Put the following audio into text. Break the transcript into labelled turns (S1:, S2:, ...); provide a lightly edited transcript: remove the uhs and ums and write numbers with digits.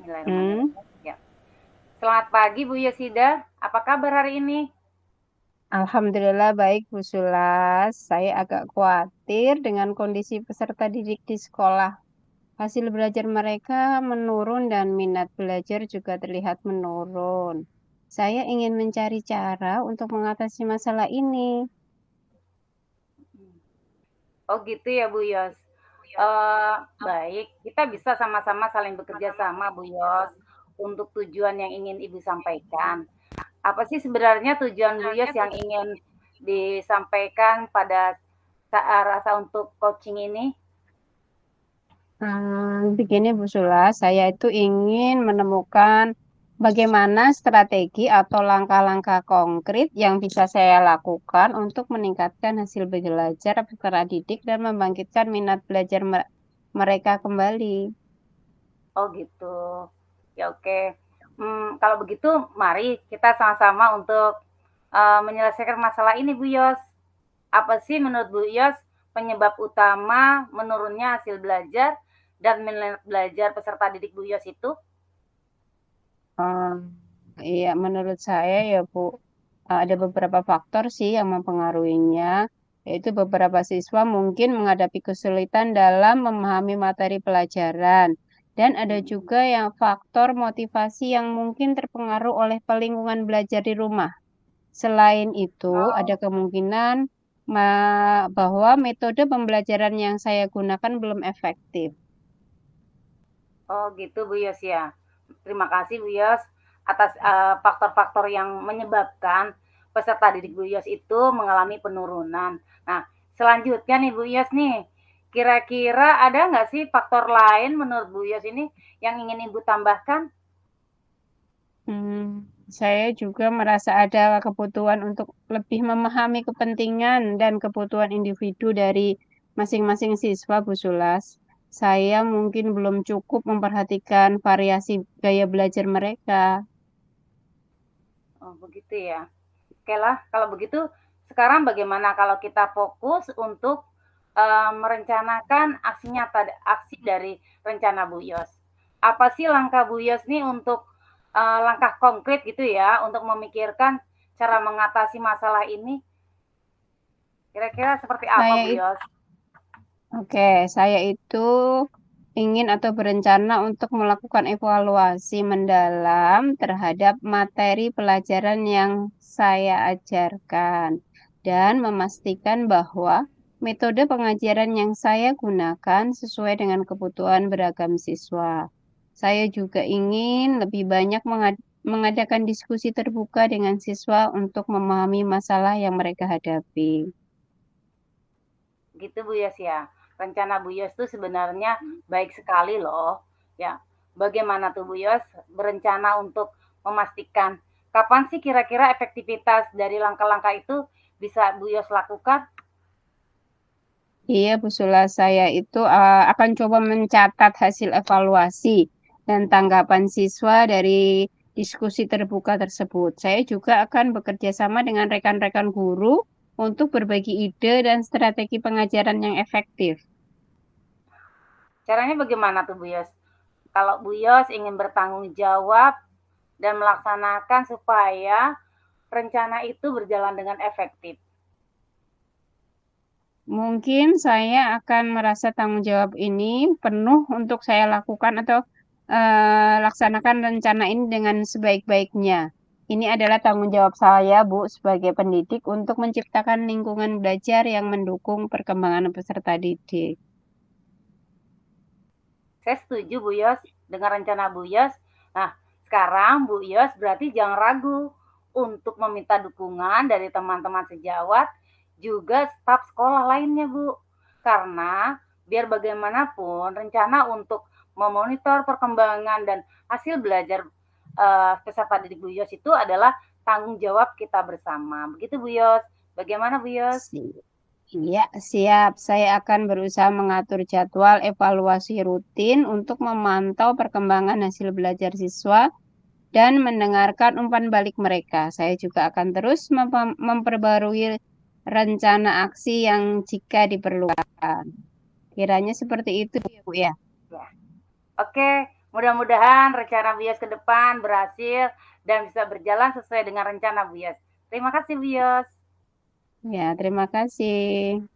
S1: Hmm,
S2: Bismillahirrahmanirrahim. Ya. Selamat pagi Bu Yosida. Apa kabar hari ini?
S1: Alhamdulillah baik Bu Sulas. Saya agak khawatir dengan kondisi peserta didik di sekolah. Hasil belajar mereka menurun dan minat belajar juga terlihat menurun. Saya ingin mencari cara untuk mengatasi masalah ini.
S2: Oh gitu ya Bu Yos. Baik, kita bisa sama-sama saling bekerja sama Bu Yos untuk tujuan yang ingin Ibu sampaikan. Apa sih sebenarnya tujuan Bu Yos yang ingin disampaikan pada saat rasa untuk coaching ini?
S1: Begini Bu Sulas, saya itu ingin menemukan bagaimana strategi atau langkah-langkah konkret yang bisa saya lakukan untuk meningkatkan hasil belajar peserta didik dan membangkitkan minat belajar mereka kembali.
S2: Oh gitu. Ya oke. Kalau begitu mari kita sama-sama untuk menyelesaikan masalah ini Bu Yos. Apa sih menurut Bu Yos penyebab utama menurunnya hasil belajar dan minat belajar peserta didik Bu Yos itu?
S1: Hmm, iya, menurut saya ya Bu, ada beberapa faktor sih yang mempengaruhinya, yaitu beberapa siswa mungkin menghadapi kesulitan dalam memahami materi pelajaran, dan ada juga yang faktor motivasi yang mungkin terpengaruh oleh lingkungan belajar di rumah. Selain itu, ada
S2: Oh,
S1: kemungkinan bahwa metode pembelajaran yang saya gunakan belum efektif.
S2: oh gitu Bu Yos ya. Terima kasih Bu Yos atas faktor-faktor yang menyebabkan peserta didik Bu Yos itu mengalami penurunan. Nah, selanjutnya nih Bu Yos nih, kira-kira ada nggak sih faktor lain menurut Bu Yos ini yang ingin Ibu tambahkan?
S1: Hmm, saya juga merasa ada kebutuhan untuk lebih memahami kepentingan dan kebutuhan individu dari masing-masing siswa, Bu Sulas. Saya mungkin belum cukup memperhatikan variasi gaya belajar mereka.
S2: Oh, begitu ya. Oke lah, kalau begitu sekarang bagaimana kalau kita fokus untuk merencanakan aksi nyata, aksi dari rencana Bu Yos. Apa sih langkah Bu Yos nih untuk langkah konkret gitu ya, untuk memikirkan cara mengatasi masalah ini? Kira-kira seperti apa
S1: Saya
S2: Bu
S1: itu,
S2: Yos?
S1: oke, saya itu ingin atau berencana untuk melakukan evaluasi mendalam terhadap materi pelajaran yang saya ajarkan dan memastikan bahwa metode pengajaran yang saya gunakan sesuai dengan kebutuhan beragam siswa. Saya juga ingin lebih banyak mengadakan diskusi terbuka dengan siswa untuk memahami masalah yang mereka hadapi.
S2: Gitu Bu Yos ya. Rencana Bu Yos tuh sebenarnya baik sekali loh. Ya, bagaimana tuh Bu Yos berencana untuk memastikan kapan sih kira-kira efektivitas dari langkah-langkah itu bisa Bu Yos lakukan?
S1: Iya, Bu Sula, saya itu akan coba mencatat hasil evaluasi dan tanggapan siswa dari diskusi terbuka tersebut. Saya juga akan bekerja sama dengan rekan-rekan guru untuk berbagi ide dan strategi pengajaran yang efektif.
S2: Caranya bagaimana tuh Bu Yos? Kalau Bu Yos ingin bertanggung jawab dan melaksanakan supaya rencana itu berjalan dengan efektif.
S1: Mungkin saya akan merasa tanggung jawab ini penuh untuk saya lakukan atau laksanakan rencana ini dengan sebaik-baiknya. Ini adalah tanggung jawab saya, Bu, sebagai pendidik untuk menciptakan lingkungan belajar yang mendukung perkembangan peserta didik.
S2: Saya setuju Bu Yos dengan rencana Bu Yos. Nah, sekarang Bu Yos berarti jangan ragu untuk meminta dukungan dari teman-teman sejawat juga staf sekolah lainnya Bu. Karena biar bagaimanapun rencana untuk memonitor perkembangan dan hasil belajar peserta didik Bu Yos itu adalah tanggung jawab kita bersama. Begitu Bu Yos. Bagaimana Bu Yos?
S1: Iya, siap. Saya akan berusaha mengatur jadwal evaluasi rutin untuk memantau perkembangan hasil belajar siswa dan mendengarkan umpan balik mereka. Saya juga akan terus memperbarui rencana aksi yang jika diperlukan. Kiranya seperti itu, ya, Bu ya.
S2: Ya. Oke, Mudah-mudahan rencana Bu Yos ke depan berhasil dan bisa berjalan sesuai dengan rencana Bu Yos. Terima kasih Bu Yos.
S1: Ya, terima kasih.